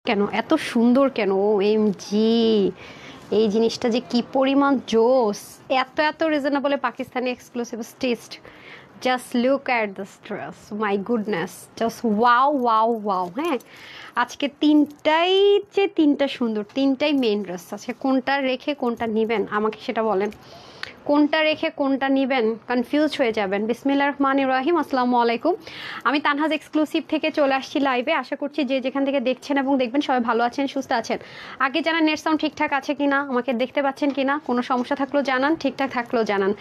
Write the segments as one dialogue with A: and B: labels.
A: কেন এত সুন্দর কেন? ও এম জি, এই জিনিসটা যে কি পরিমাণ জোস! এত এত রিজনেবলে Pakistani exclusive taste. Just look at this dress, my goodness, just wow wow wow. হ্যাঁ, আজকে তিনটাই যে তিনটা সুন্দর, তিনটাই মেইন ড্রেস। আজকে কোনটা রেখে কোনটা নেবেন আমাকে সেটা বলেন। কোনটা রেখে কোনটা নেবেন কনফিউজ হয়ে যাবেন। বিসমিল্লাহির রহমানির রহিম, আসসালামু আলাইকুম। আমি তানহাজ এক্সক্লুসিভ থেকে চলে আসছি লাইভে। আশা করছি যে যেখান থেকে দেখছেন এবং দেখবেন সবাই ভালো আছেন, সুস্থ আছেন। আগে জানান নেট সাউন্ড ঠিকঠাক আছে কিনা, আমাকে দেখতে পাচ্ছেন কিনা, কোনো সমস্যা থাকলেও জানান, ঠিকঠাক থাকলেও জানান।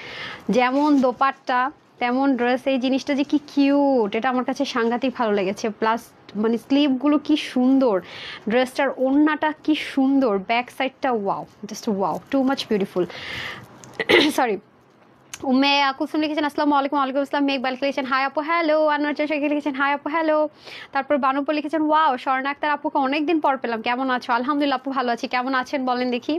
A: যেমন দোপাট্টা তেমন ড্রেস, এই জিনিসটা যে কি কিউট, এটা আমার কাছে সাংঘাতিক ভালো লেগেছে। প্লাস মানে স্লিভগুলো কি সুন্দর, ড্রেসটার ওড়নাটা কি সুন্দর, ব্যাক সাইডটা wow, just wow, too much beautiful. Sorry, Umme Kusum লিখেছেন আসসালামু আলাইকুম। ওয়ালাইকুম আসসালাম। মেঘ বালিক লিখেছেন হাই আপু হ্যালো। আনোয়ার শেখী লিখেছেন হাই আপু হ্যালো। তারপর বানুপুর লিখেছেন ওয়াও। স্বর্ণা আক্তার আপুকে অনেকদিন পর পেলাম, কেমন আছো? আলহামদুলিল্লাহ আপু ভালো আছি, কেমন আছেন বলেন দেখি।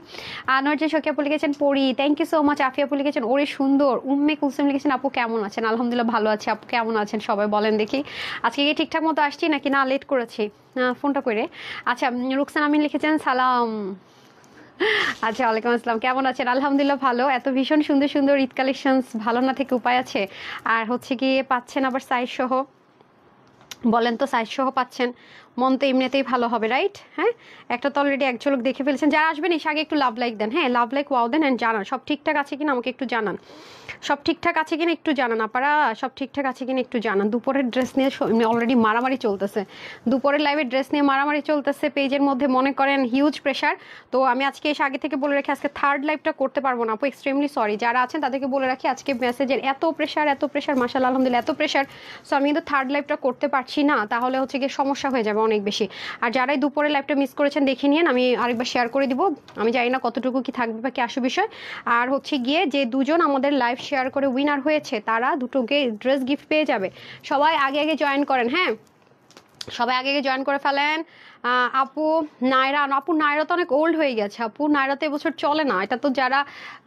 A: আনোয়ার শেখী আপু লিখেছেন পড়ি, thank you so much. Afia আপু লিখেছেন ওরে সুন্দর। উম্মে কুসুম লিখেছেন আপু কেমন আছেন? আলহামদুলিল্লাহ ভালো আছে, আপু কেমন আছেন সবাই বলেন দেখি। আজকে কি ঠিকঠাক মতো আসছি নাকি না লেট করেছি ফোনটা করে? আচ্ছা, রুকসান আমিন লিখেছেন সালাম। আচ্ছা, ওয়ালাইকুম আসসালাম, কেমন আছেন? আলহামদুলিল্লাহ ভালো। এত ভীষণ সুন্দর সুন্দর ঈদ কালেকশনস, ভালো না থেকে উপায় আছে? আর হচ্ছে কি পাচ্ছেন আবার সাইজ সহ, বলেন তো সাইজ সহ পাচ্ছেন, মন তো এমনিতেই ভালো হবে, রাইট? হ্যাঁ, একটা তো অলরেডি এক ঝলক দেখে ফেলেছেন। যারা আসবেন এসে আগে একটু লাভ লাইক দেন, হ্যাঁ লাভ লাইক ওয়াও দেন, অ্যান্ড জানান সব ঠিকঠাক আছে কিনা আমাকে একটু জানান। সব ঠিকঠাক আছে কিনা একটু জানান আপনারা, সব ঠিকঠাক আছে কিনা একটু জানান। দুপুরের ড্রেস নিয়ে অলরেডি মারামারি চলতেছে, দুপুরের লাইভে ড্রেস নিয়ে মারামারি চলতেছে পেজের মধ্যে, মনে করেন হিউজ প্রেশার। তো আমি আজকে এসে আগে থেকে বলে রাখি আজকে থার্ড লাইভটা করতে পারবো না আপু, এক্সট্রিমলি সরি। যারা আছেন তাদেরকে বলে রাখি আজকে মেসেজের এত প্রেশার, এত প্রেশার, মাশাআল্লাহ আলহামদুলিল্লাহ এত প্রেশার। সো আমি কিন্তু থার্ড লাইভটা করতে পারছি না, তাহলে হচ্ছে গিয়ে সমস্যা হয়ে যাবে অনেক বেশি। আর যারাই দুপুরে লাইভটা মিস করেছেন দেখে নিন, আমি আরেকবার শেয়ার করে দিব। আমি জানি না কতটুকু কি থাকবে বা কি আসে বিষয়। আর হচ্ছে গিয়ে যে দুজন আমাদের লাইভ শেয়ার করে উইনার হয়েছে তারা দুটো ড্রেস গিফট পেয়ে যাবে। সবাই আগে আগে জয়েন করেন, হ্যাঁ সবাই আগে আগে জয়েন করে ফেলেন। আপু নায়রা, আপু নায়রা তো অনেক ওল্ড হয়ে গেছে, আপু নায়রা তো এবছর চলে না। এটা তো যারা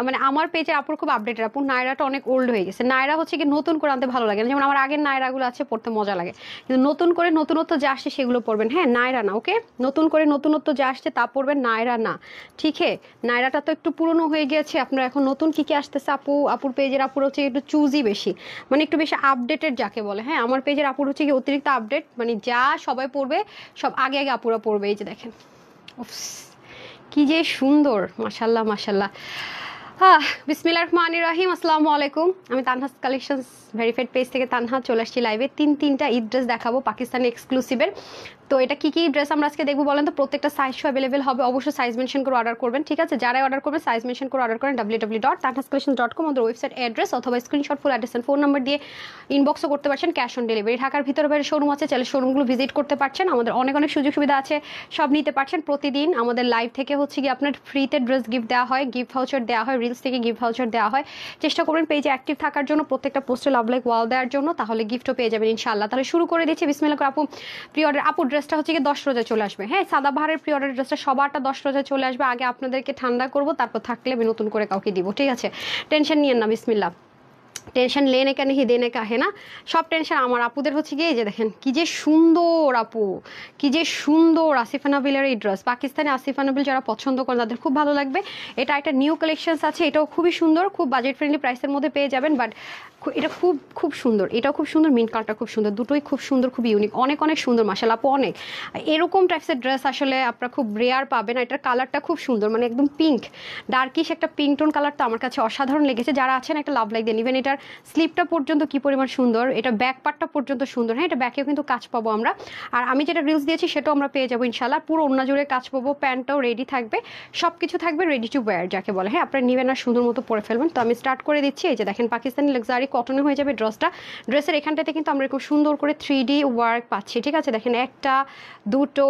A: মানে আমার পেজে আপুর খুব আপডেটেড, আপু নায়রাটা অনেক ওল্ড হয়ে গেছে। নায়রা হচ্ছে কি নতুন করে আনতে ভালো লাগে না, যেমন আমার আগের নায়রাগুলো আছে পড়তে মজা লাগে, কিন্তু নতুন করে নতুনত্ব যা আসছে সেগুলো পড়বেন, হ্যাঁ নায়রা না, ওকে? নতুন করে নতুনত্ব যা আসছে তা পড়বেন, নায়রা না, ঠিক হ্যাঁ? নায়রাটা তো একটু পুরনো হয়ে গেছে, আপনার এখন নতুন কি কি আসতেছে আপু, আপুর পেজের আপুর হচ্ছে একটু চুজি বেশি, মানে একটু বেশি আপডেটেড যাকে বলে। হ্যাঁ, আমার পেজের আপুর হচ্ছে কি অতিরিক্ত আপডেট, মানে যা সবাই পড়বে সব আগে আগে আপুরা পড়বে। এই যে দেখেন, উফস, কি যে সুন্দর, মাশাল্লাহ মাশাল্লাহ। বিসমিল্লাহির রহমানির রহিম, আসসালামু আলাইকুম। আমি তানহাস কালেকশনস ভেরিফাইড পেজ থেকে তানহা চলে আসছি লাইভে। তিনটা ঈদ ড্রেস দেখাবো পাকিস্তানি এক্সক্লুসিভের। তো এটা কি কি ড্রেস আমরা আজকে দেখবো বলেন তো? প্রত্যেকটা সাইজ অ্যাভেলেবেল হবে, অবশ্যই সাইজ মেনশন করে অর্ডার করবেন, ঠিক আছে? যারাই অর্ডার করবেন সাইজ মেনশন করে অর্ডার করেন www.tanhascollection.com, আমাদের ওয়েবসাইট অ্যাড্রেস, অথবা screenshot full address phone number দিয়ে ইনবক্সও করতে পারছেন। ক্যাশ অন ডেলিভারি, ঢাকার ভিতরে বাইরে শোরুম আছে, চাইলে শোরুমগুলো ভিজিট করতে পারছেন। আমাদের অনেক অনেক সুযোগ সুবিধা আছে, সব নিতে পারছেন। প্রতিদিন আমাদের লাইভ থেকে হচ্ছে কি আপনার ফ্রিতে ড্রেস গিফট দেওয়া হয়, গিফট ভাউচার দেওয়া হয়, রিলস থেকে গিফট ভাউচার দেওয়া হয়। চেষ্টা করবেন পেজে অ্যাক্টিভ থাকার জন্য, প্রত্যেকটা পোস্টে লাভ লাইক ওয়াও দেওয়ার জন্য, তাহলে গিফটও পেয়ে যাবেন ইনশাআল্লাহ। তাহলে শুরু করে দিচ্ছি, বিসমিল্লাহ করে। আপু প্রি অর্ডার, আপু ড্রেসটা হচ্ছে কি 10 রোজা চলে আসবে, হ্যাঁ সাদাবাহারের প্রি অর্ডার ড্রেসটা সবারটা 10 রোজা চলে আসবে। আগে আপনাদেরকে ঠান্ডা করবো, তারপর থাকলে আমি নতুন করে কাউকে দিব, ঠিক আছে? টেনশন নিয়েন না, বিসমিল্লাহ। টেনশন লেনে কেন হি দেনে কাহে না, সব টেনশন আমার আপুদের হচ্ছে গিয়ে। যে দেখেন কি যে সুন্দর আপু, কি যে সুন্দর আসিফা নাবিলের এই ড্রেস। পাকিস্তানি আসিফা নাবিল যারা পছন্দ করেন তাদের খুব ভালো লাগবে। এটা একটা নিউ কালেকশনস আছে, এটাও খুবই সুন্দর, খুব বাজেট ফ্রেন্ডলি প্রাইসের মধ্যে পেয়ে যাবেন। বাট এটা খুব খুব সুন্দর, এটাও খুব সুন্দর, মিন্ট কালারটা খুব সুন্দর, দুটোই খুব সুন্দর, খুব ইউনিক, অনেক অনেক সুন্দর মাশাআল্লাহ আপু। অনেক এরকম টাইপসের ড্রেস আসলে আপনারা খুব রেয়ার পাবেন। এটার কালারটা খুব সুন্দর, মানে একদম পিঙ্ক, ডার্কিশ একটা পিঙ্ক টোন কালারটা আমার কাছে অসাধারণ লেগেছে। যারা আছেন একটা লাভ লাইক দেন। ইভেন এটার স্লিপটা পর্যন্ত কি পরিমাণ সুন্দর, এটা ব্যাক পার্টটা পর্যন্ত সুন্দর। হ্যাঁ, এটা ব্যাকেও কিন্তু কাজ পাবো আমরা, আর আমি যেটা রিলস দিয়েছি সেটাও আমরা পেয়ে যাবো ইনশাল্লাহ। পুরো ওড়না জুড়ে কাজ পাবো, প্যান্টটাও রেডি থাকবে, সব কিছু থাকবে রেডি টু ওয়্যার যাকে বলে। হ্যাঁ, আপনারা নেবেন আর সুন্দর মতো পরে ফেলবেন। তো আমি স্টার্ট করে দিচ্ছি। এই যে দেখেন পাকিস্তানি লাক্সারি কটনে হয়ে যাবে ড্রেসটা। ড্রেসের এখানটাতে কিন্তু আমরা খুব সুন্দর করে 3D ওয়ার্ক পাচ্ছি, ঠিক আছে? দেখেন একটা, দুটো,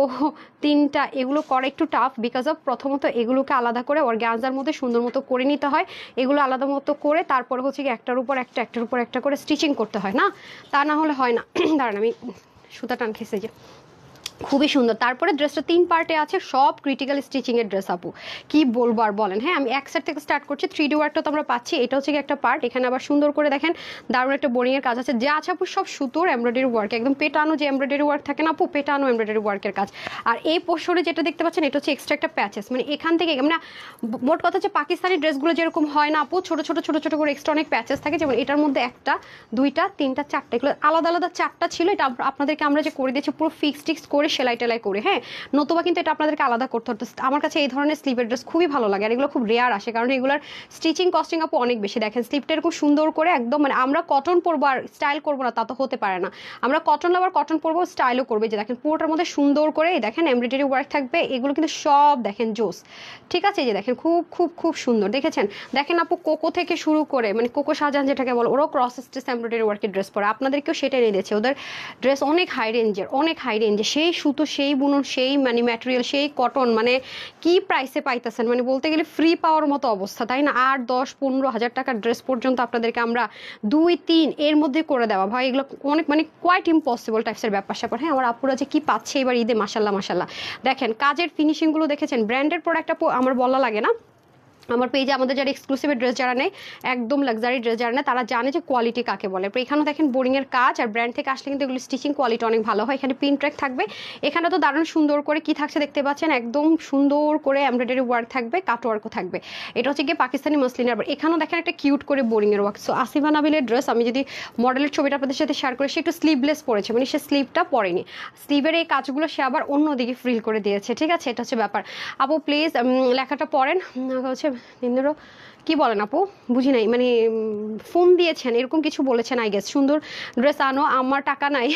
A: তিনটা, এগুলো করা একটু টাফ, বিকজ অফ প্রথমত এগুলোকে আলাদা করে অর্গানজার মধ্যে সুন্দর মতো করে নিতে হয়। এগুলো আলাদা মতো করে তারপরে হচ্ছে কি একটার উপর একটা, একটার উপর একটা করে স্টিচিং করতে হয়, না তা না হলে হয় না। দাঁড়ান আমি সুতা টান খেয়েছে যে। খুবই সুন্দর। তারপরে ড্রেসটা 3 পার্টে আছে, সব ক্রিটিক্যাল স্টিচিং এর ড্রেস আপু, কি বলবো আর বলেন। হ্যাঁ, আমি এক সাইড থেকে স্টার্ট করছি, 3D ওয়ার্কটা তো আমরা পাচ্ছি, এটা হচ্ছে কি একটা পার্ট, এখানে আবার সুন্দর করে দেখেন দারুণ একটা বোরিং এর কাজ আছে, যা আছে আপু সব সুতোর এমব্রয়ডারি ওয়ার্ক, একদম পেটানো যে এমব্রয়ডারি ওয়ার্ক থাকে না আপু, পেটানো এমব্রয়ডারি ওয়ার্কের কাজ। আর এই পোর্শনে যেটা দেখতে পাচ্ছেন এটা হচ্ছে এক্সট্রা একটা প্যাচেস, মানে এখান থেকে মানে মোট কথা হচ্ছে পাকিস্তানি ড্রেসগুলো যেরকম হয় না আপু, ছোট ছোট ছোট ছোট করে এক্সট্রা অনেক প্যাচেস থাকে, যেমন এটার মধ্যে একটা, দুইটা, তিনটা, চারটা, এগুলো আলাদা আলাদা চারটা ছিল, এটা আপনাদেরকে আমরা যে করে দিয়েছি পুরো ফিক্সড করে সেলাই টেলাই করে। হ্যাঁ, নতুবা কিন্তু এটা আপনাদেরকে আলাদা করতে হতো। আমার কাছে এই ধরনের স্লিভের ড্রেস খুবই ভালো লাগে, আর এগুলো খুব রেয়ার আসে, কারণ এগুলোর স্টিচিং কস্টিং আপু অনেক বেশি। দেখেন স্লিভটা এরকম সুন্দর করে একদম, মানে আমরা কটন পরবো আর স্টাইল করবো না তা তো হতে পারে না, আমরা কটন লাভার কটন পরবো, স্টাইলও করবে। যে দেখেন পুরোটার মধ্যে সুন্দর করে দেখেন এমব্রয়ডারি ওয়ার্ক থাকবে, এগুলো কিন্তু সব দেখেন জোস, ঠিক আছে। এই যে দেখেন খুব খুব খুব সুন্দর, দেখেছেন? দেখেন আপু কোকো থেকে শুরু করে, মানে কোকো শাহজাহান যেটাকে বলো, ওরাও ক্রস স্টিচ এমব্রয়ডারি ওয়ার্কের ড্রেস পরে, আপনাদেরকেও সেটা এনে দিয়েছে। ওদের ড্রেস অনেক হাই রেঞ্জের, অনেক হাই রেঞ্জের, সেই সুতো, সেই বুনন, সেই মানে ম্যাটেরিয়াল, সেই কটন, মানে কি প্রাইসে পাইতেছেন, মানে বলতে গেলে ফ্রি পাওয়ার মতো অবস্থা, তাই না? 8, 10, 15 হাজার টাকার ড্রেস পর্যন্ত আপনাদেরকে আমরা 2, 3 এর মধ্যে করে দেওয়া ভাই, এগুলো অনেক মানে কোয়াইট ইম্পসিবল টাইপসের ব্যাপার স্যাপার। হ্যাঁ, আমার আপুরা যে কি পাচ্ছে এবার ঈদে, মাসাল্লাহ মাসাল্লাহ। দেখেন কাজের ফিনিশিংগুলো দেখেছেন, ব্র্যান্ডের প্রোডাক্ট আপু আমার বলা লাগে না, আমার পেজে আমাদের যারা এক্সক্লুসিভ ড্রেস যারা নেই, একদম লাক্সারি ড্রেস যারা নেয়, তারা জানে যে কোয়ালিটি কাকে বলে। এখানেও দেখেন বোরিং এর কাজ, আর ব্র্যান্ড থেকে আসলে কিন্তু এগুলো স্টিচিং কোয়ালিটি অনেক ভালো হয়। এখানে পিন ট্র্যাক থাকবে, এখানে তো দারুণ সুন্দর করে কি থাকছে দেখতে পাচ্ছেন, একদম সুন্দর করে এমব্রয়ডারি ওয়ার্ক থাকবে, কাট ওয়ার্কও থাকবে। এটা হচ্ছে গিয়ে পাকিস্তানি মসলিনের, আবার এখানেও দেখেন একটা কিউট করে বোরিং এর ওয়ার্ক। সো আসিফা নাবিলের ড্রেস, আমি যদি মডেলের ছবিটা আপনাদের সাথে শেয়ার করে, সে একটু স্লিভলেস পরেছে, মানে সে স্লিভটা পরেনি, স্লিভের এই কাজগুলো সে আবার অন্যদিকে ফ্রিল করে দিয়েছে, ঠিক আছে। এটা হচ্ছে ব্যাপার। আপু প্লিজ লেখাটা পড়েন, হচ্ছে নিন্দেরও কি বলেন আপু, বুঝি নাই, মানে ফোন দিয়েছেন এরকম কিছু বলেছেন আই গেস। সুন্দর ড্রেস আনো, আমার টাকা নাই।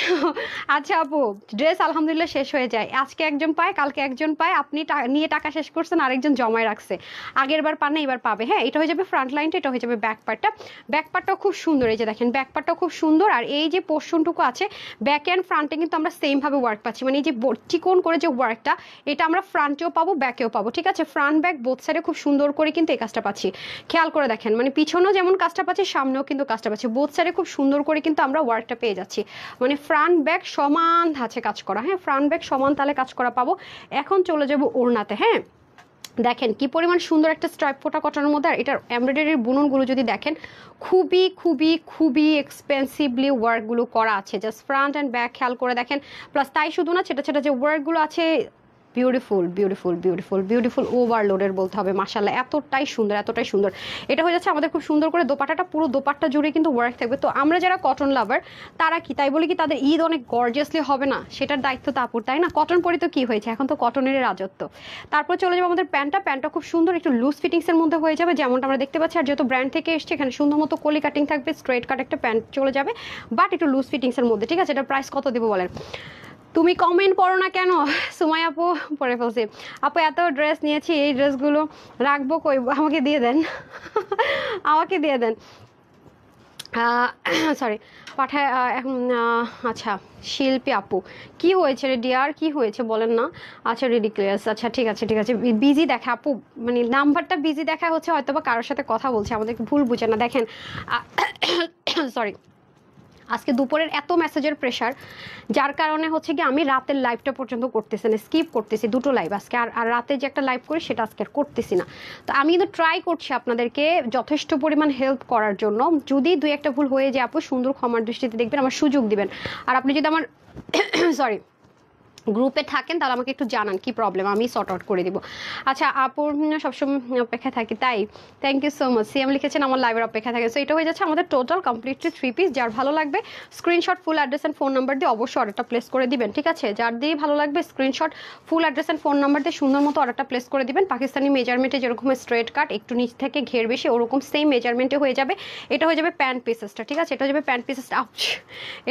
A: আচ্ছা আপু, ড্রেস আলহামদুলিল্লাহ শেষ হয়ে যায়, আজকে একজন পায়, কালকে একজন পায়, আপনি নিয়ে টাকা শেষ করছেন, আরেকজন জমায় রাখছে, আগের বার পান না এবার পাবে। হ্যাঁ, এটা হয়ে যাবে ফ্রন্ট লাইনটা, এটা হয়ে যাবে ব্যাক পার্টটা। ব্যাক পার্টটাও খুব সুন্দর, এই যে দেখেন ব্যাক পার্টটাও খুব সুন্দর, আর এই যে পোর্শনটুকু আছে ব্যাক অ্যান্ড ফ্রন্টে কিন্তু আমরা সেম ভাবে ওয়ার্ক পাচ্ছি, মানে এই যে চিকন করে যে ওয়ার্কটা, এটা আমরা ফ্রন্টেও পাবো, ব্যাকেও পাবো, ঠিক আছে। ফ্রন্ট ব্যাক বোথ সাইডে খুব সুন্দর করে কিন্তু এই কাজটা পাচ্ছি, খেয়াল করে দেখেন, মানে পিছনেও যেমন কাজটা পাচ্ছি, সামনেও কিন্তু কাজটা পাচ্ছি, বোথ সাইডে খুব সুন্দর করে কিন্তু আমরা ওয়ার্কটা পেয়ে যাচ্ছি, মানে ফ্রন্ট ব্যাক সমান ধাঁচে কাজ করা। হ্যাঁ, ফ্রন্ট ব্যাক সমান তালে কাজ করা পাবো। এখন চলে যাবো ওড়নাতে। হ্যাঁ, দেখেন কি পরিমাণ সুন্দর একটা স্ট্রাইপ ফোটা কটনের মধ্যে, আর এটার এমব্রয়ডারির বুননগুলো যদি দেখেন, খুবই খুবই খুবই এক্সপেন্সিভলি ওয়ার্কগুলো করা আছে, জাস্ট ফ্রন্ট অ্যান্ড ব্যাক খেয়াল করে দেখেন। প্লাস তাই শুধু না, ছেটা ছেটা যে ওয়ার্কগুলো আছে, বিউটিফুল বিউটিফুল বিউটিফুল বিউটিফুল, ওভারলোডের বলতে হবে, মাশাআল্লাহ, এতটাই সুন্দর, এতটাই সুন্দর। এটা হয়ে যাচ্ছে আমাদের খুব সুন্দর করে দোপাটাটা, পুরো দোপাট্টা জুড়ে কিন্তু ওয়ার্ক থাকবে। তো আমরা যারা কটন লাভার, তারা কি তাই বলি কি তাদের ঈদ অনেক গর্জিয়াসলি হবে না, সেটার দায়িত্ব তো আপুর, তাই না? কটন পরি তো কি হয়েছে, এখন তো কটনের রাজত্ব। তারপর চলে যাবো আমাদের প্যান্টটা খুব সুন্দর, একটু লুজ ফিটিংসের মধ্যে হয়ে যাবে, যেমনটা আমরা দেখতে পাচ্ছি। আর যেহেতু ব্র্যান্ড থেকে এসছে, এখানে সুন্দর মতো কলি কাটিং থাকবে, স্ট্রেট কাট একটা প্যান্ট চলে যাবে, বাট একটু লুজ ফিটিংসের মধ্যে, ঠিক আছে। এটা প্রাইস কত দেবো বলেন? তুমি কমেন্ট পড়ো না কেন? সুমাই আপু পরে ফেলছি। আপু এত ড্রেস নিয়েছি, এই ড্রেসগুলো রাখবো কই? আমাকে দিয়ে দেন, আমাকে দিয়ে দেন, সরি পাঠায় এখন। আচ্ছা শিল্পী আপু, কি হয়েছে রে ডিয়ার, কি হয়েছে বলেন না? আচ্ছা রিডিকুলাস, আচ্ছা ঠিক আছে ঠিক আছে, বিজি দেখা আপু, মানে নাম্বারটা বিজি দেখা হচ্ছে, হয়তো বা কারোর সাথে কথা বলছে, আমাদেরকে ভুল বুঝে না। দেখেন সরি, আজকে দুপুরের এত মেসেজের প্রেশার, যার কারণে হচ্ছে কি আমি রাতের লাইভটা পর্যন্ত করতেছি না, স্কিপ করতেছি দুটো লাইভ আজকে, আর রাতে যে একটা লাইভ করি সেটা আজকে আর করতেছি না। তো আমি কিন্তু ট্রাই করছি আপনাদেরকে যথেষ্ট পরিমাণ হেল্প করার জন্য। যদি দুই একটা ভুল হয়ে যায় আপু, সুন্দর ক্ষমার দৃষ্টিতে দেখবেন, আমার সুযোগ দিবেন। আর আপনি যদি আমার সরি গ্রুপে থাকেন তাহলে আমাকে একটু জানান কি প্রবলেম, আমি সর্ট আউট করে দিব। আচ্ছা আপুর সবসময় অপেক্ষা থাকি, তাই thank you so much. CM লিখেছেন আমার লাইভের অপেক্ষা থাকে। সো এটা হয়ে যাচ্ছে আমাদের টোটাল কমপ্লিটলি 3 পিস। যার ভালো লাগবে screenshot, full address and phone number দিয়ে অবশ্যই অর্ডারটা প্লেস করে দিবেন, ঠিক আছে। যার দিয়ে ভালো লাগবে screenshot, full address and phone number দিয়ে সুন্দর মতো অর্ডারটা প্লেস করে দিবেন। পাকিস্তানি মেজারমেন্টে যেরকম স্ট্রেট কাট, একটু নিচ থেকে ঘের বেশি, ওরকম সেম মেজারমেন্টে হয়ে যাবে। এটা হয়ে যাবে প্যান্ট পিসেসটা, ঠিক আছে। এটা হয়ে যাবে প্যান্ট পিসেসটা,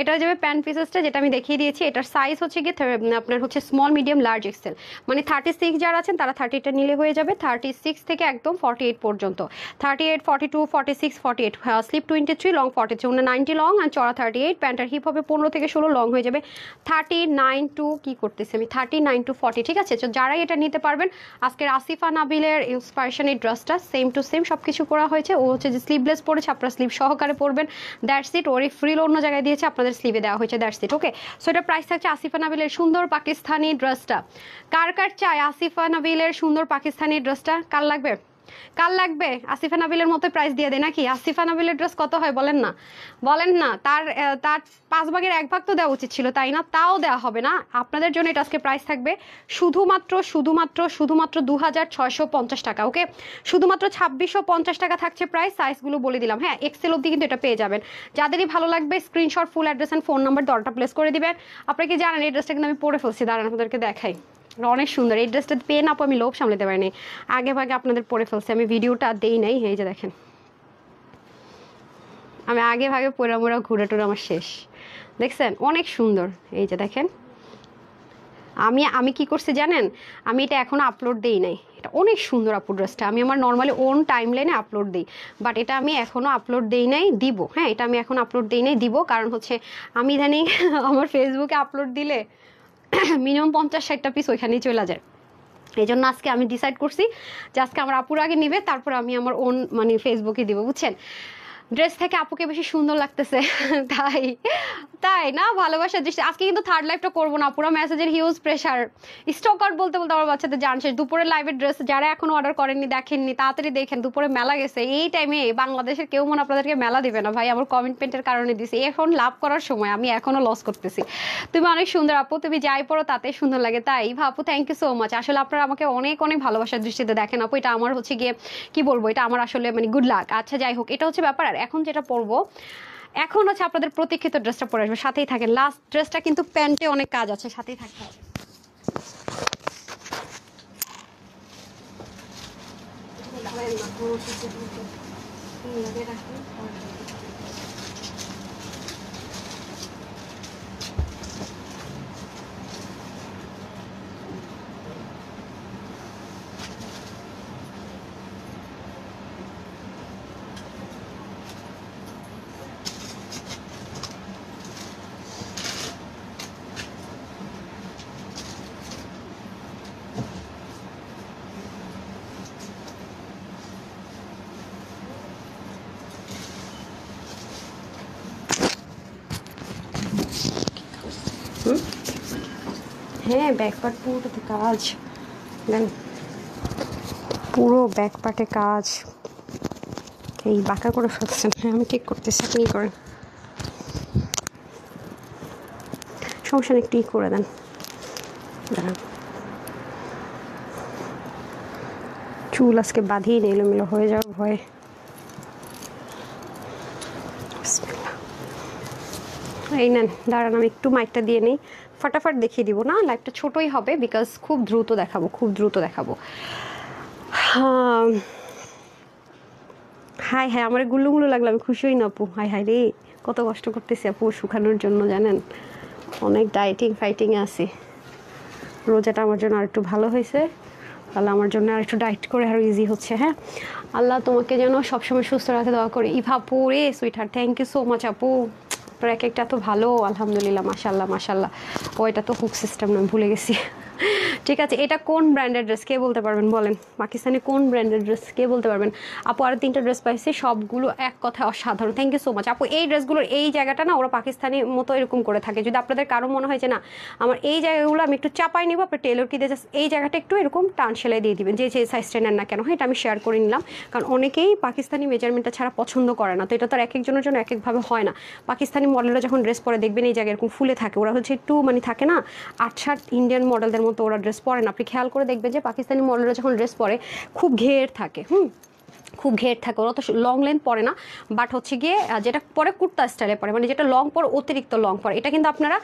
A: এটা হয়ে যাবে প্যান্ট পিসেসটা, যেটা আমি দেখিয়ে দিয়েছি। এটার সাইজ হচ্ছে গিয়ে আপনার হচ্ছে স্মল, মিডিয়াম, লার্জ, এক্সেল, মানে 36 যারা আছেন তারা 30টা নিলে হয়ে যাবে। 36 থেকে একদম 48 পর্যন্ত, 38, 42, 46, 48, স্লিপ 23, লং 43, 90 লং আর চড়া 38। প্যান্টার হিপ হবে 15 থেকে 16, লং হয়ে যাবে 39 টু কি করতেছি আমি 39 টু 40, ঠিক আছে। তো যারাই এটা নিতে পারবেন, আজকের আসিফা নাবিলের ইন্সপিরেশন এই ড্রেসটা সেম টু সেম সব কিছু করা হয়েছে। ও হচ্ছে যে স্লিভলেস পরেছে, আপনারা স্লিভ সহকারে পরবেন, দ্যাটস ইট। ওর এই ফ্রিল অন্য জায়গায় দিয়েছে, আপনাদের স্লিভে দেওয়া হয়েছে, দ্যাটস ইট। ওকে, সো এটা প্রাইস থাকছে আসিফা নাবিলের সুন্দর পাকিস্তানি ড্রেসটা কার কার চাই? আসিফা নাবিলের সুন্দর পাকিস্তানি ড্রেসটা কার লাগবে? কার লাগবে? আসিফা নাবিলের মতো প্রাইস দিয়ে দেয় নাকি? আসিফা নাবিলের ড্রেস কত হয় বলেন না, বলেন না। তার তার 5 ভাগের 1 ভাগ তো দেওয়া উচিত ছিল, তাই না? তাও দেওয়া হবে না আপনাদের জন্য। এটা আজকে প্রাইস থাকবে শুধুমাত্র শুধুমাত্র শুধুমাত্র 2650 টাকা। ওকে, শুধুমাত্র 2650 টাকা থাকছে প্রাইস। সাইজগুলো বলে দিলাম, হ্যাঁ, এক্সেল অবধি কিন্তু এটা পেয়ে যাবেন। যাদেরই ভালো লাগবে screenshot, full address and phone number দরটা প্লেস করে দিবেন। আপনারা কি জানেন এই ড্রেসটা কিন্তু আমি পরে ফেলছি, দাঁড়ান আপনাদেরকে দেখাই। অনেক সুন্দর এই ড্রেসটা, পেয়ে না আমি লোভ সামলাতে পারিনি, আগে ভাগে আপনাদের পরে ফেলছি। আমি ভিডিওটা দেই নাই, এই যে দেখেন, আমি আগে ভাগে পোড়া মোড়া ঘুরে টুরে আমার শেষ, দেখছেন? অনেক সুন্দর, এই যে দেখেন। আমি কি করছি জানেন? আমি এটা এখনো আপলোড দেই নাই। এটা অনেক সুন্দর আপু ড্রেসটা, আমি আমার নর্মালি ওন টাইম লাইনে আপলোড দিই, বাট এটা আমি এখনো আপলোড দেই নাই, দিব। হ্যাঁ, এটা আমি এখন আপলোড দেই নাই, দিব। কারণ হচ্ছে আমি জানি আমার ফেসবুকে আপলোড দিলে মিনিমাম 50-60টা পিস ওইখানেই চলে যায়। এই জন্য আজকে আমি ডিসাইড করছি যে আজকে আমার আপুর আগে নিবে, তারপর আমি আমার ওন মানে ফেসবুকে দিব, বুঝছেন? ড্রেস থেকে আপুকে বেশি সুন্দর লাগতেছে তাই তাই না? ভালোবাসার দৃষ্টি। আজকে কিন্তু থার্ড লাইভটা করবো না, পুরো মেসেজের হিউজ প্রেশার, স্টক আউট বলতে বলতে আমার বাচ্চাদের জান শেষ। দুপুরে লাইভের ড্রেস যারা এখন অর্ডার করেননি, দেখেননি, তাড়াতাড়ি দেখেন। দুপুরে মেলা গেছে, এই টাইমে বাংলাদেশের কেউ মনে আপনাদেরকে মেলা দিবে না ভাই, আমার কমিটমেন্টের কারণে দিছি। এখন লাভ করার সময়, আমি এখনো লস করতেছি। তুমি অনেক সুন্দর আপু, তুমি যাই পড়ো তাতে সুন্দর লাগে। তাই আপু, থ্যাংক ইউ সো মাচ। আসলে আপনারা আমাকে অনেক অনেক ভালোবাসার দৃষ্টিতে দেখেন আপু, এটা আমার হচ্ছে গিয়ে কি বলবো, এটা আমার আসলে মানে গুড লাক। আচ্ছা যাই হোক, এটা হচ্ছে ব্যাপার। আর এখন যেটা পরবো, এখন হচ্ছে আপনাদের প্রতীক্ষিত ড্রেসটা পরে আসবে, সাথেই থাকেন। লাস্ট ড্রেসটা কিন্তু প্যান্টে অনেক কাজ আছে, সাথেই থাকতে হবে। হ্যাঁ, ব্যাক পার্ট পুরোটাতে কাজ দেন, পুরো ব্যাক পার্টে কাজ। এই বাঁকা করে ফেলছেন, হ্যাঁ আমি ঠিক করতেছি, আপনি করেন, সমস্যা নেই, একটু করে দেন, দাঁড়ান। চুল আজকে বাঁধিয়ে নিয়ে এলোমেলো হয়ে যাওয়ার ভয়ে। এই নেন, দাঁড়ান আমি একটু মাইকটা দিয়ে নিই, ফটাফট দেখিয়ে দিব না, লাইভটা ছোটই হবে বিকজ খুব দ্রুত দেখাবো, খুব দ্রুত দেখাবো। হাই হ্যাঁ, আমার গুল্লুগুলো লাগলো, আমি খুশি হই না আপু। হাই হাই রে, কত কষ্ট করতেছি আপু শুকানোর জন্য, জানেন? অনেক ফাইটিংয়ে আছি। রোজাটা আমার জন্য আর একটু ভালো হয়েছে, আল্লাহ আমার জন্য আর একটু ডায়েট করে আরও ইজি হচ্ছে। হ্যাঁ, আল্লাহ তোমাকে যেন সবসময় সুস্থ রাখে, দোয়া করে। ইভা আপু রে sweetheart, thank you so much আপু। আপনার এক একটা তো ভালো, আলহামদুলিল্লাহ, মাশাল্লাহ মাশাল্লাহ। ও এটা তো হুক সিস্টেম না, ভুলে গেছি। ঠিক আছে, এটা কোন ব্র্যান্ডের ড্রেস কে বলতে পারবেন বলেন? পাকিস্তানি কোন ব্র্যান্ডের ড্রেস কে বলতে পারবেন? আপু আরও 3টা ড্রেস পাইছি, সবগুলো এক কথায় অসাধারণ। থ্যাংক ইউ সো মাচ আপু। এই ড্রেসগুলোর এই জায়গাটা না ওরা পাকিস্তানি মতো এরকম করে থাকে। যদি আপনাদের কারো মনে হয় যে না আমার এই জায়গাগুলো আমি একটু চাপাই নিব, আপনার টেলর কি দিয়ে জাস্ট এই জায়গাটা একটু এরকম টান সেলাই দিয়ে দিবেন, যে সাইজটা নেন না কেন। হ্যাঁ, এটা আমি শেয়ার করে নিলাম, কারণ অনেকেই পাকিস্তানি মেজারমেন্টটা ছাড়া পছন্দ করে না, তো এটা তো আর এক একজনের জন্য এক একভাবে হয় না। পাকিস্তানি মডেলরা যখন ড্রেস পরে দেখবেন এই জায়গায় এরকম ফুলে থাকে, ওরা হচ্ছে একটু মানে থাকে না আটসাট ইন্ডিয়ান মডেলদের মতো ওরা ড্রেস পরে না। আপনি খেয়াল করে দেখবেন যে পাকিস্তানি মডেলরা যখন ড্রেস পরে খুব ঘের থাকে, খুব ঘের থাকে, ওরা তো লং লেন্থ পরে না, বাট হচ্ছে গিয়ে যেটা পরে কুর্তা স্টাইলে পরে, মানে যেটা লং পর অতিরিক্ত লং পরে। এটা কিন্তু আপনারা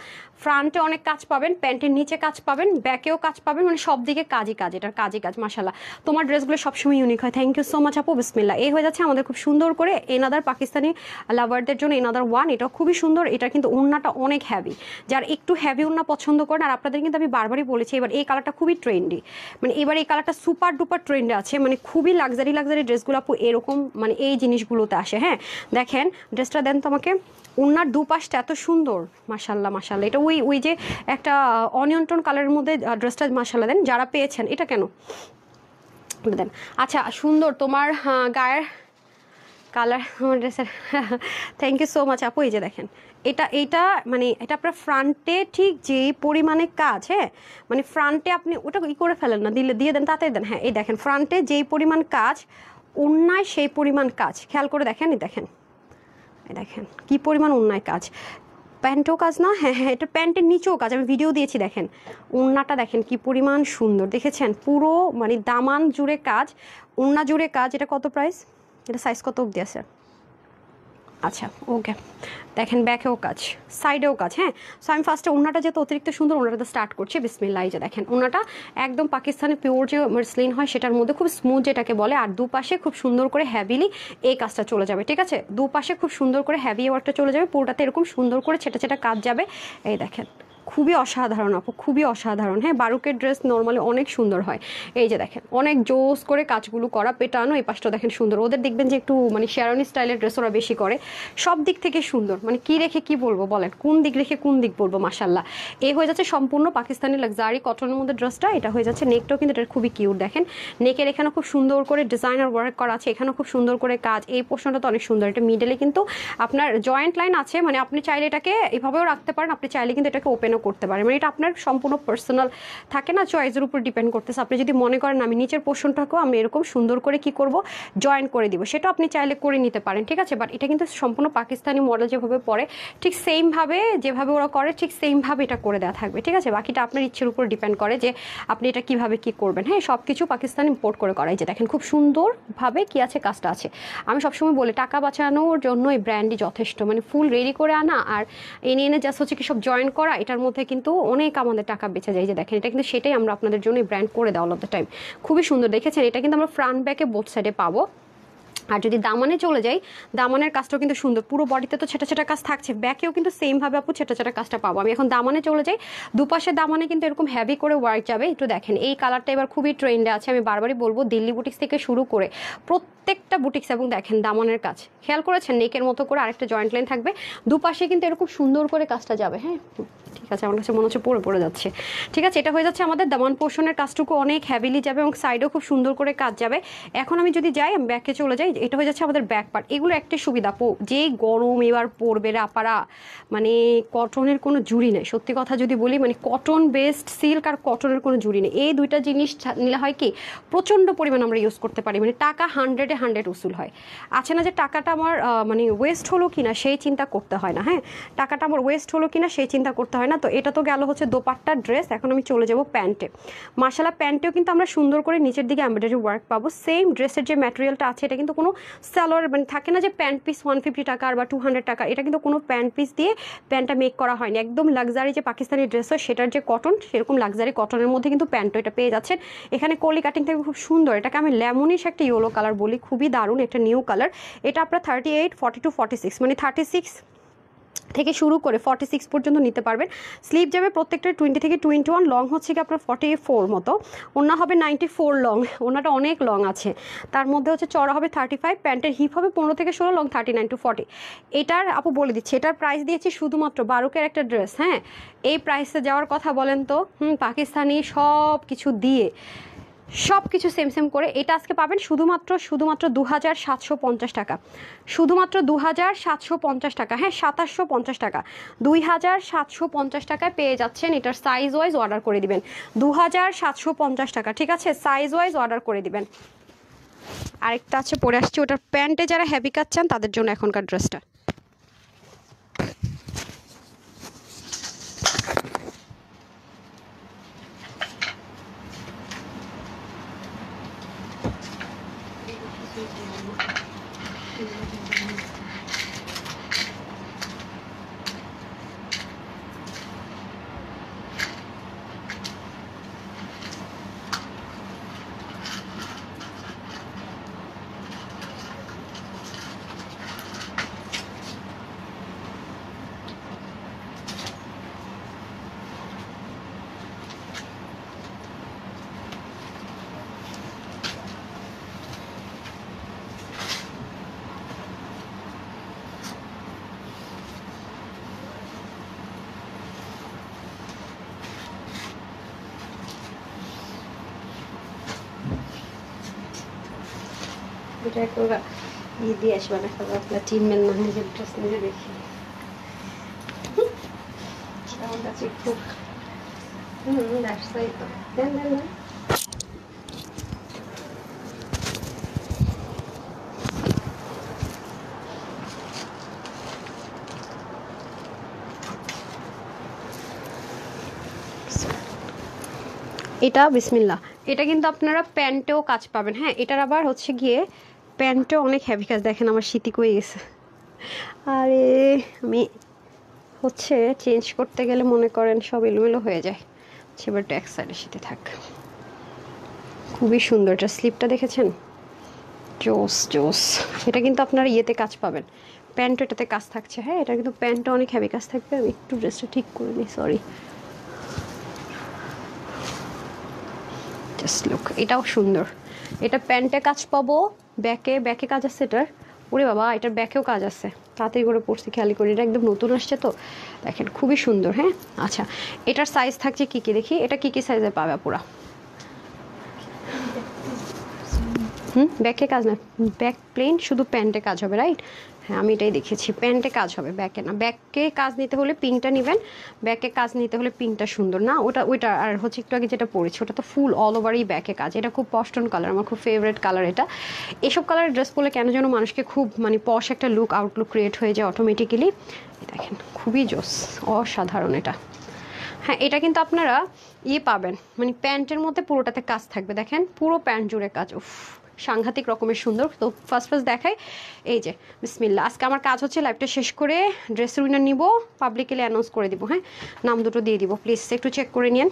A: ফ্রন্টে অনেক কাজ পাবেন, প্যান্টের নিচে কাজ পাবেন, ব্যাকেও কাজ পাবেন, মানে সব দিকে কাজই কাজ, এটার কাজই কাজ। মাশাল্লাহ, তোমার ড্রেসগুলো সবসময় ইউনিক হয়। থ্যাংক ইউ সো মাচ আপু, বিসমিল্লাহ। এই হয়ে যাচ্ছে আমাদের খুব সুন্দর করে এনাদার পাকিস্তানি লাভারদের জন্য এনাদার ওয়ান, এটাও খুবই সুন্দর। এটা কিন্তু ওড়নাটা অনেক হ্যাভি, যার একটু হ্যাভি ওড়না পছন্দ করেন। আর আপনাদের কিন্তু আমি বারবারই বলেছি এবার এই কালারটা খুবই ট্রেন্ডি, মানে এবার এই কালারটা সুপার ডুপার ট্রেন্ডে আছে, মানে খুবই লাক্সারি ড্রেসগুলো আপু এরকম মানে এই জিনিসগুলোতে আসে। হ্যাঁ দেখেন, ড্রেসটা দেন তো আমাকে, ওনার দুপাশটা এত সুন্দর, মাশাল্লাহ মাশাল্লাহ। এটা ওই যে একটা অনিয়ন টোন কালারের মধ্যে ড্রেসটা, মাশাল্লাহ। দেন যারা পেয়েছেন, এটা কেন দেন? আচ্ছা সুন্দর, তোমার গায়ের কালার আমার ড্রেসের থ্যাংক ইউ সো মাচ আপু। এই যে দেখেন এটা মানে এটা আপনার ফ্রন্টে ঠিক যেই পরিমাণে কাজ, হ্যাঁ মানে ফ্রন্টে আপনি ওটা ই করে ফেলেন না, দিলে দিয়ে দেন তাড়াতাড়ি দেন। হ্যাঁ এই দেখেন ফ্রন্টে যেই পরিমাণ কাজ, ওড়নায় সেই পরিমাণ কাজ, খেয়াল করে দেখেন। এই দেখেন এই দেখেন কি পরিমাণ ওড়নায় কাজ, প্যান্টেও কাজ না, হ্যাঁ হ্যাঁ এটা প্যান্টের নিচেও কাজ, আমি ভিডিও দিয়েছি দেখেন। ওড়নাটা দেখেন কি পরিমাণ সুন্দর, দেখেছেন পুরো মানে দামান জুড়ে কাজ, ওড়না জুড়ে কাজ। এটা কত প্রাইস, এটা সাইজ কত অবধি আছে? আচ্ছা ওকে, দেখেন ব্যাকেও কাজ, সাইডেও কাজ। হ্যাঁ সো আমি ফার্স্টে ওড়নাটা যেহেতু অতিরিক্ত সুন্দর, ওড়নাটা স্টার্ট করছি বিসমিল্লাহ। এই যে দেখেন ওড়নাটা একদম পাকিস্তানি পিওর যে মসলিন হয় সেটার মধ্যে খুব স্মুথ যেটাকে বলে, আর দুপাশে খুব সুন্দর করে হ্যাভিলি এই কাজটা চলে যাবে, ঠিক আছে? দুপাশে খুব সুন্দর করে হ্যাভি ওয়ার্কটা চলে যাবে, পুরোটাতে এরকম সুন্দর করে ছেটা ছেটা কাজ যাবে। এই দেখেন খুবই অসাধারণ আপু, খুবই অসাধারণ। হ্যাঁ বারুকের ড্রেস নর্মালি অনেক সুন্দর হয়। এই যে দেখেন অনেক জোস করে কাজগুলো করা, পেটানো, এই পাশটা দেখেন সুন্দর। ওদের দেখবেন যে একটু মানে শেরানি স্টাইলের ড্রেস ওরা বেশি করে, সব দিক থেকে সুন্দর। মানে কি রেখে কি বলবো বলেন, কোন দিক রেখে কোন দিক বলবো, মাশাল্লাহ। এই হয়ে যাচ্ছে সম্পূর্ণ পাকিস্তানি লাক্সারি কটনের মধ্যে ড্রেসটা। এটা হয়ে যাচ্ছে নেকটাও কিন্তু এটা খুবই কিউট, দেখেন নেকের এখানে খুব সুন্দর করে ডিজাইনার ওয়ার্ক করা আছে, এখানেও খুব সুন্দর করে কাজ। এই পোর্শনটা তো অনেক সুন্দর, এটা মিডলে কিন্তু আপনার জয়েন্ট লাইন আছে, মানে আপনি চাইলে এটাকে এভাবেও রাখতে পারেন, আপনি চাইলে কিন্তু এটাকে ওপেনও করতে পারেন, মানে এটা আপনার সম্পূর্ণ পার্সোনাল থাকে না, চয়েসের উপর ডিপেন্ড করতেছে। আপনি যদি মনে করেন আমি নিচের পোর্শনটাকেও আমি এরকম সুন্দর করে কি করব জয়েন করে দিব, সেটা আপনি চাইলে করে নিতে পারেন, ঠিক আছে? বাট এটা কিন্তু সম্পূর্ণ পাকিস্তানি মডেল যেভাবে পরে ঠিক সেমভাবে যেভাবে ওরা করে ঠিক সেমভাবে এটা করে দেওয়া থাকবে, ঠিক আছে? বাকিটা আপনার ইচ্ছের উপর ডিপেন্ড করে যে আপনি এটা কিভাবে কি করবেন। হ্যাঁ সব কিছু পাকিস্তানি ইম্পোর্ট করে করাই, যে দেখেন খুব সুন্দরভাবে কি আছে কাজটা আছে। আমি সবসময় বলি টাকা বাঁচানোর জন্য এই ব্র্যান্ডই যথেষ্ট, মানে ফুল রেডি করে আনা আর এনে এনে জাস্ট হচ্ছে কি সব জয়েন করা, এটার মধ্যে কিন্তু অনেক আমাদের টাকা বেঁচে যায়। যে দেখেন এটা কিন্তু সেটাই আমরা আপনাদের জন্য ব্র্যান্ড করে দেওয়া অল অফ দ্য টাইম, খুবই সুন্দর। দেখেছেন এটা কিন্তু আমরা ফ্রন্ট ব্যাকে বোথ সাইডে পাবো। আর যদি দামানে চলে যাই, দামানের কাজটাও কিন্তু সুন্দর, পুরো বডিতে তো ছেটা ছেটা কাজ থাকছে, ব্যাকেও কিন্তু সেমভাবে আপু ছেটা ছেটা কাজটা পাবো। আমি এখন দামানে চলে যাই, দুপাশে দামানে কিন্তু এরকম হ্যাভি করে ওয়ার্ক যাবে। একটু দেখেন এই কালারটা এবার খুবই ট্রেন্ডে আছে, আমি বারবারই বলবো দিল্লি বুটিক্স থেকে শুরু করে প্রত্যেকটা বুটিক্স, এবং দেখেন দামানের কাজ খেয়াল করেছেন, নেকের মতো করে আরেকটা জয়েন্ট লাইন থাকবে, দুপাশে কিন্তু এরকম সুন্দর করে কাজটা যাবে। হ্যাঁ ঠিক আছে, আমার কাছে মনে হচ্ছে পড়ে যাচ্ছে, ঠিক আছে? এটা হয়ে যাচ্ছে আমাদের দামান পোর্শনের কাজটুকু অনেক হ্যাভিলি যাবে এবং সাইডেও খুব সুন্দর করে কাজ যাবে। এখন আমি যদি যাই, আমি ব্যাকে চলে যাই, এটা হয়ে যাচ্ছে আমাদের ব্যাক পার্ট। এগুলো একটা সুবিধা, যে গরম এবার পড়বে রাপারা, মানে কটনের কোনো জুড়ি নেই, সত্যি কথা যদি বলি, মানে কটন বেস্ট সিল্ক আর কটনের কোনো জুড়ি নেই। এই দুইটা জিনিস নিলে হয় কি প্রচণ্ড পরিমাণ আমরা ইউজ করতে পারি, মানে টাকা 100-এ 100 উসুল হয়। আছে না যে টাকাটা আমার মানে ওয়েস্ট হলো কিনা সেই চিন্তা করতে হয় না, হ্যাঁ টাকাটা আমার ওয়েস্ট হলো কিনা সেই চিন্তা করতে হয় না। তো এটা তো গেল হচ্ছে দোপাট্টার ড্রেস, এখন আমি চলে যাব প্যান্টে। মাশাআল্লাহ প্যান্টেও কিন্তু আমরা সুন্দর করে নিচের দিকে এমব্রয়ডারি ওয়ার্ক পাবো। সেম ড্রেসের যে ম্যাটেরিয়ালটা আছে এটা কিন্তু কোনো সালোয়ার মানে থাকে না যে প্যান্ট পিস 150 টাকা বা 200 টাকা, এটা কিন্তু কোনো প্যান্ট পিস দিয়ে প্যান্টটা মেক করা হয়নি, একদম লাক্সারি যে পাকিস্তানি ড্রেস হয় সেটার যে কটন, সেরকম লাক্সারি কটনের মধ্যে কিন্তু প্যান্টও এটা পেয়ে যাচ্ছেন। এখানে কলি কাটিং থেকে খুব সুন্দর, এটাকে আমি লেমনিশ একটা ইয়েলো কালার বলি, খুবই দারুণ, একটা নিউ কালার। এটা আপনার 38, 42, 46 মানে 36 থেকে শুরু করে 46 পর্যন্ত নিতে পারবেন। স্লিভ যাবে প্রত্যেকটা 20 থেকে 21, লং হচ্ছে কি আপনার 44 মতো, ওনা হবে 94 লং, ওনাটা অনেক লং আছে। তার মধ্যে হচ্ছে চড়া হবে 35, প্যান্টের হিপ হবে 15 থেকে 16, লং 39 to 40। এটার আপু বলে দিচ্ছি, এটার প্রাইস দিয়েছি শুধুমাত্র বারুকের একটা ড্রেস, হ্যাঁ এই প্রাইসে যাওয়ার কথা বলেন তো, পাকিস্তানি সব কিছু দিয়ে সব কিছু সেম সেম করে এটা আজকে পাবেন শুধুমাত্র 2750 টাকা, শুধুমাত্র 2750 টাকা, হ্যাঁ 2750 টাকা, 2750 টাকায় পেয়ে যাচ্ছেন। এটার সাইজ ওয়াইজ অর্ডার করে দিবেন 2750 টাকা, ঠিক আছে? সাইজ ওয়াইজ অর্ডার করে দিবেন। আরেকটা আছে পরে আসছে, ওটার প্যান্টে যারা হেভি কাজ চান তাদের জন্য এখনকার ড্রেসটা। এটা দিয়ে আসবে না, খাবার আপনার চিনবেন না, নিজের ড্রেস নিজে দেখি। আমার কাছে খুব ব্যবসায়ী তো দেন দেন দেন। এটা বিসমিল্লাহ, এটা কিন্তু আপনারা প্যান্টেও কাজ পাবেন। হ্যাঁ, এটার আবার হচ্ছে গিয়ে প্যান্টেও অনেক হেভি কাজ। দেখেন আমার শীতি কয়ে গেছে। আরে আমি হচ্ছে চেঞ্জ করতে গেলে মনে করেন সব এলোমেলো হয়ে যায়। এবার এক সাইডের সাথে থাক। খুবই সুন্দর, এটা স্লিপটা দেখেছেন, জোস জোস। এটা কিন্তু আপনারা ইয়েতে কাজ পাবেন, প্যান্ট এটাতে কাজ থাকছে। হ্যাঁ, এটা কিন্তু প্যান্টটা অনেক হেভি কাজ থাকবে। আমি একটু ড্রেসটা ঠিক করে নিই, সরি। জাস্ট লুক, এটাও সুন্দর। এটা প্যান্টে কাজ পাবো, ব্যাকে কাজ আছে এটার। ওরে বাবা, এটার ব্যাকেও কাজ আছে। তাড়াতাড়ি করে পড়ছি, খেয়ালি করি, এটা একদম নতুন আসছে তো। দেখেন খুবই সুন্দর। হ্যাঁ, আচ্ছা, এটার সাইজ থাকছে কী কী দেখি, এটা কী কী সাইজে পাবে পুরা? ব্যাকে কাজ না, ব্যাক প্লেন, শুধু প্যান্টে কাজ হবে, রাইট? হ্যাঁ, আমি এটাই দেখেছি, প্যান্টে কাজ হবে, ব্যাকে না। ব্যাকে কাজ নিতে হলে পিঙ্কটা নেবেন, ব্যাকে কাজ নিতে হলে পিঙ্কটা সুন্দর না, ওইটা। আর হচ্ছে একটু আগে যেটা পরেছি ওটা তো ফুল অল ওভারই ব্যাকে কাজ। এটা খুব পশটন কালার, আমার খুব ফেভারিট কালার এটা। এসব কালারের ড্রেস পরলে কেন যেন মানুষকে খুব মানে পশ একটা আউটলুক ক্রিয়েট হয়ে যায় অটোমেটিক্যালি। দেখেন খুবই জোস, অসাধারণ এটা। হ্যাঁ, এটা কিন্তু আপনারা পাবেন, মানে প্যান্টের মধ্যে পুরোটাতে কাজ থাকবে। দেখেন পুরো প্যান্ট জুড়ে কাজ, উফ সাংঘাতিক রকমের সুন্দর। তো ফার্স্ট দেখাই, এই যে বিসমিল্লাহ। আজকে আমার কাজ হচ্ছে লাইভটা শেষ করে ড্রেসের উইনার নিব, পাবলিকলি অ্যানাউন্স করে দিব। হ্যাঁ, নাম দুটো দিয়ে দিব, প্লিজ একটু চেক করে নিন।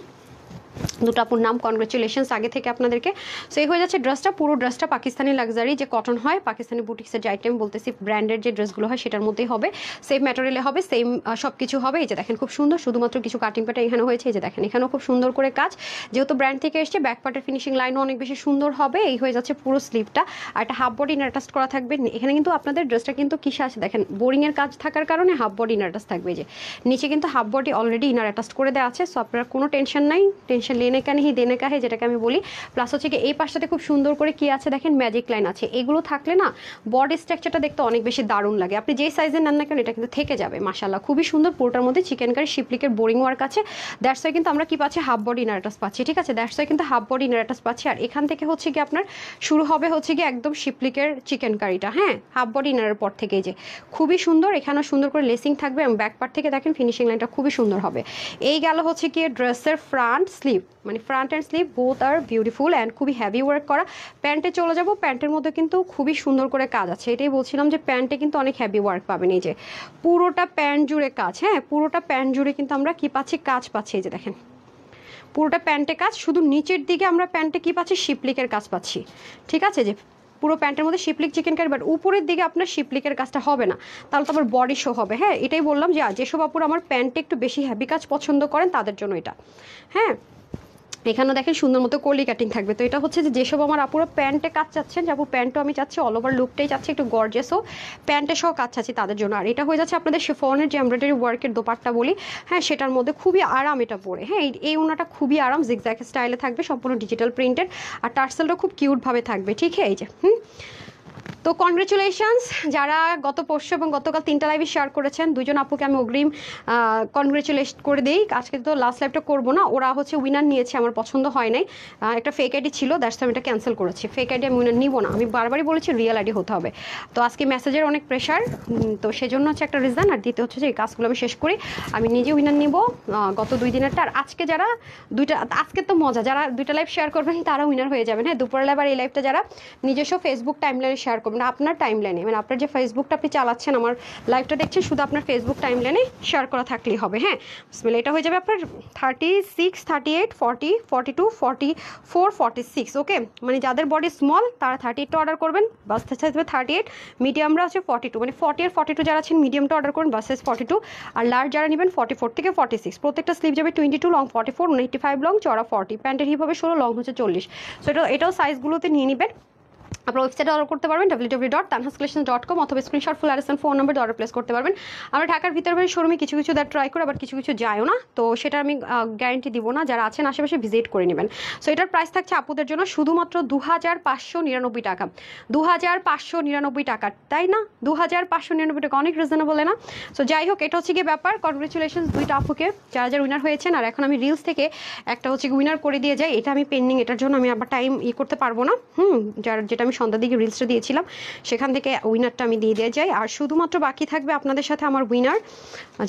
A: দুটো আপুর নাম, কনগ্রেচুলেশনস আগে থেকে আপনাদেরকে। সো এই হয়ে যাচ্ছে ড্রেসটা, পুরো ড্রেসটা পাকিস্তানি লাক্সারি যে কটন হয়, পাকিস্তানি বুটিক্সের যে আইটেম বলতেছি, ব্র্যান্ডের যে ড্রেসগুলো হয় সেটার মধ্যেই হবে, সেম ম্যাটেরিয়ালে হবে, সেম সব কিছু হবে। এই যে দেখেন খুব সুন্দর, শুধুমাত্র কিছু কাটিং প্যাটার্ন এখানে হয়েছে। এই যে দেখেন এখানেও খুব সুন্দর করে কাজ, যেহেতু ব্র্যান্ড থেকে এসছে। ব্যাক পার্টের ফিনিশিং লাইনও অনেক বেশি সুন্দর হবে। এই হয়ে যাচ্ছে পুরো স্লিভটা, আর একটা হাফ বডি ইনার অ্যাটাচ করা থাকবে এখানে। কিন্তু আপনাদের ড্রেসটা কিন্তু কিসে আছে দেখেন, বোরিংয়ের কাজ থাকার কারণে হাফ বডি ইনার অ্যাটাচ থাকবে। যে নিচে কিন্তু half body already inner attach করে দেওয়া আছে। সো আপনার কোনো টেনশন নাই, টেনশন লেনে কেন হি দেনে কাহে, যেটাকে আমি বলি। প্লাস হচ্ছে কি এই পাশটাতে খুব সুন্দর করে কি আছে দেখেন, ম্যাজিক লাইন আছে। এগুলো থাকলে না বডি স্ট্রাকচারটা দেখতে অনেক বেশি দারুণ লাগে। আপনি যেই সাইজের নেন না কেন এটা কিন্তু থেকে যাবে মাশাআল্লাহ, খুবই সুন্দর। পুরোটার মধ্যে চিকেন কারি শিপলিকের বোরিং ওয়ার্ক আছে। দ্যাটস ওয়াই কিন্তু আমরা কি পাচ্ছি, হাফ বডি ইনার অ্যাটাচ পাচ্ছি। ঠিক আছে, দ্যাটস ওয়াই কিন্তু হাফ বডি ইনার অ্যাটাচ পাচ্ছি। আর এখান থেকে হচ্ছে কি আপনার শুরু হবে হচ্ছে কি একদম শিপলিকের চিকেন কারিটা। হ্যাঁ, হাফ বডি ইনারের পর থেকে যে খুবই সুন্দর, এখানেও সুন্দর করে লেসিং থাকবে এবং ব্যাক পার্ট থেকে দেখেন ফিনিশিং লাইনটা খুবই সুন্দর হবে। এই গেল হচ্ছে কি ড্রেসের ফ্রন্ট স্লিভ, মানে front and sleeve both are beautiful and খুবই হেভি ওয়ার্ক করা। প্যান্টে চলে যাব, প্যান্টের মধ্যে কিন্তু খুবই সুন্দর করে কাজ আছে। এটাই বলছিলাম যে প্যান্টে কিন্তু অনেক হেভি ওয়ার্ক পাবেন। এই যে পুরোটা প্যান্ট জুড়ে কাজ। হ্যাঁ, পুরোটা প্যান্ট জুড়ে কিন্তু আমরা কি পাচ্ছি, কাজ পাচ্ছি। এই যে দেখেন পুরোটা প্যান্টে কাজ, শুধু নিচের দিকে আমরা প্যান্টে কি পাচ্ছি, শিপলিকের কাজ পাচ্ছি। ঠিক আছে, যে পুরো প্যান্টের মধ্যে শিপলিক চিকেন কারি, বাট উপরের দিকে আপনার শিপলিকের কাজটা হবে না, তাহলে তো আমার বডি শো হবে। হ্যাঁ, এটাই বললাম যে যেসব আপুর আমার প্যান্টে একটু বেশি হেভি কাজ পছন্দ করেন তাদের জন্য এটা। হ্যাঁ, এখানে দেখেন সুন্দর মতো কলি কাটিং থাকবে। তো এটা হচ্ছে যে যেসব আমার আপুরা প্যান্টে কাজ চাচ্ছেন, যে আপু প্যান্টও আমি চাচ্ছি অল ওভার লুকটাই চাচ্ছি একটু গর্জিয়াসও, প্যান্টে সহ কাজ চাচ্ছি তাদের জন্য। আর এটা হয়ে যাচ্ছে আপনাদের শিফনের যে এমব্রয়ডারি ওয়ার্কের দোপাট্টা বলি, হ্যাঁ সেটার মধ্যে খুবই আরাম এটা পরে। হ্যাঁ, এই ওনাটা খুবই আরাম, জিগজ্যাগ স্টাইলে থাকবে, সম্পূর্ণ ডিজিটাল প্রিন্টের। আর টার্সেলটা খুব কিউটভাবে থাকবে। ঠিক আছে, এই যে তো কনগ্রেচুলেশনস যারা গত পরশু এবং গতকাল 3টা লাইভে শেয়ার করেছেন, দুজন আপুকে আমি অগ্রিম কনগ্রেচুলেশন করে দিই। আজকে তো লাস্ট লাইভটা করবো না, ওরা হচ্ছে উইনার নিয়েছে, আমার পছন্দ হয় নাই। একটা ফেক আইডি ছিল, দ্যাটস আমি এটা ক্যান্সেল করেছি। ফেক আইডি আমি উইনার নিব না, আমি বারবারই বলেছি রিয়েল আইডি হতে হবে। তো আজকে মেসেজের অনেক প্রেশার, তো সেজন্য হচ্ছে একটা রিজন। আর দ্বিতীয় হচ্ছে যে এই কাজগুলো আমি শেষ করি, আমি নিজে উইনার নিব গত 2 দিনেরটা। আর আজকে যারা আজকে তো মজা, যারা 2টা লাইভ শেয়ার করবেন তারা উইনার হয়ে যাবেন। হ্যাঁ, দুপুরের লাইভ আর এই লাইভটা যারা নিজস্ব ফেসবুক টাইমলাইনে শেয়ার করবেন, আপনার টাইমলাইনে, মানে আপনার যে ফেসবুকটা আপনি চালাচ্ছেন, আমার লাইভটা দেখছেন, শুধু আপনার ফেসবুক টাইমলাইনে শেয়ার করা থাকলেই হবে। হ্যাঁ, এটা হয়ে যাবে আপনার 36, 38, 40, 42, 44, 46। ওকে, মানে যাদের বডি স্মল তারা 38টা অর্ডার করবেন, বাস থাকবে 38। মিডিয়ামরা হচ্ছে 42, মানে 40 আর 42 যারা আছেন মিডিয়ামটা অর্ডার করুন, বাস সাইজ 42। আর লার্জ যারা নেবেন 44 থেকে 46। প্রত্যেকটা স্লিভ যাবে 22, লং 44, 185 লং, চড়া 40, প্যান্টের হিপ হবে 16, লং হচ্ছে 40। সো এটাও সাইজগুলোতে নিয়ে নেবেন। আপনার ওয়েবসাইটে অর্ডার করতে পারবেন www.tanhascollections.com অথবা screenshot full address phone number order place করতে পারবেন। আমরা ঢাকার ভিতরে বাইরে শোরুমে কিছু কিছু ট্রাই করে, আবার কিছু কিছু যায়ও না, তো সেটা আমি গ্যারান্টি দিব না। যারা আছেন আশেপাশে ভিজিট করে নেবেন। সো এটার প্রাইস থাকছে আপুদের জন্য শুধুমাত্র 2599 টাকা, 2599 টাকা, তাই না? 2599 টাকা অনেক রিজনেবল না? সো যাই হোক, এটা হচ্ছে গিয়ে ব্যাপার। কনগ্রেচুলেশনস দুইটা আপুকে যারা যারা উইনার হয়েছেন। আর এখন আমি রিলস থেকে একটা হচ্ছে উইনার করে দিয়ে যাই, এটা আমি পেন্ডিং, এটার জন্য আমি আবার টাইম করতে পারবো না। যেটা আমি সন্ধ্যার দিকে রিলসটা দিয়েছিলাম সেখান থেকে উইনারটা আমি দিয়ে দিয়ে যাই। আর শুধুমাত্র বাকি থাকবে আপনাদের সাথে আমার উইনার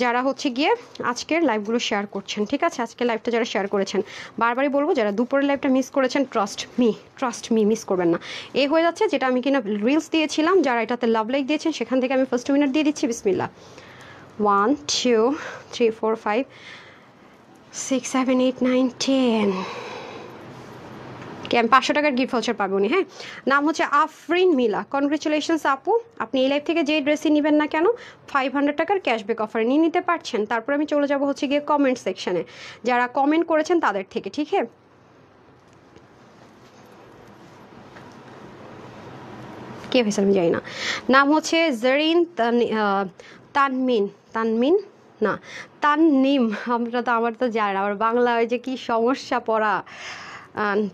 A: যারা হচ্ছে গিয়ে আজকের লাইভগুলো শেয়ার করছেন, ঠিক আছে? আজকের লাইভটা যারা শেয়ার করেছেন, বারবারই বলবো যারা দুপুরের লাইভটা মিস করেছেন, ট্রাস্ট মি মিস করবেন না। এই হয়ে যাচ্ছে যেটা আমি কিনা রিলস দিয়েছিলাম, যারা এটাতে লাভ লাইক দিয়েছেন সেখান থেকে আমি ফার্স্ট উইনার দিয়ে দিচ্ছি। বিসমিল্লাহ। 1 2 3 4 5 6 7 8 9 10 আমি 500 টাকার গিফট ভাউচার পাবো উনি। হ্যাঁ, নাম হচ্ছে আফরিন মিলা। কনগ্রেচুলেশনস আপু, আপনি এই লাইভ থেকে যেই ড্রেসই নেবেন না কেন 500 টাকার ক্যাশব্যাক অফারে নিয়ে নিতে পারছেন। তারপর আমি চলে যাব হচ্ছে গিয়ে কমেন্ট সেকশনে, যারা কমেন্ট করেছেন তাদের থেকে, ঠিক আছে? কে হয়েছে আমি জানি না। নাম হচ্ছে জরিন তানমিন না তাননিম। আমার তো জানি না, আমার বাংলা ওই যে কি সমস্যা পড়া,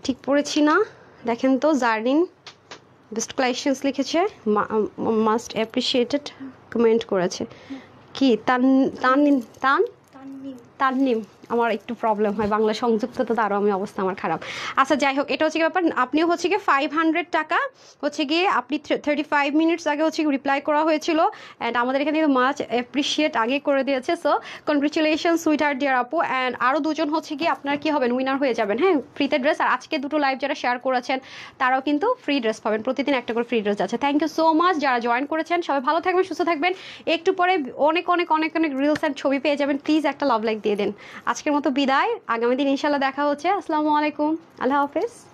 A: ঠিক পড়েছি না। দেখেন তো, জার্নিন বেস্ট কালেকশনস লিখেছে, মাস্ট অ্যাপ্রিসিয়েটেড কমেন্ট করেছে। কি তাননিম। আমার একটু প্রবলেম হয় বাংলা সংযুক্ততা, তারও আমি অবস্থা আমার খারাপ। আচ্ছা যাই হোক, এটা হচ্ছে ব্যাপার। আপনিও হচ্ছে গিয়ে 500 টাকা হচ্ছে গিয়ে আপনি 35 মিনিটস আগে হচ্ছে রিপ্লাই করা হয়েছিল, অ্যান্ড আমাদের এখানে মাচ অ্যাপ্রিসিয়েট আগে করে দিয়েছে। So congratulation sweetheart dear আপু। অ্যান্ড আরও দুজন হচ্ছে গিয়ে আপনার কি হবেন, উইনার হয়ে যাবেন। হ্যাঁ, ফ্রিতে ড্রেস। আর আজকে দুটো লাইভ যারা শেয়ার করেছেন তারাও কিন্তু ফ্রি ড্রেস পাবেন, প্রতিদিন একটা করে ফ্রি ড্রেস আছে। থ্যাংক ইউ সো মাচ যারা জয়েন করেছেন। সবাই ভালো থাকবেন, সুস্থ থাকবেন। একটু পরে অনেক অনেক অনেক অনেক রিলস অ্যান্ড ছবি পেয়ে যাবেন। প্লিজ একটা লাভ লাইক দিয়ে দেন। আজকের মতো বিদায়, আগামী দিন ইনশাল্লাহ দেখা হচ্ছে। আসসালামু আলাইকুম, আল্লাহ হাফেজ।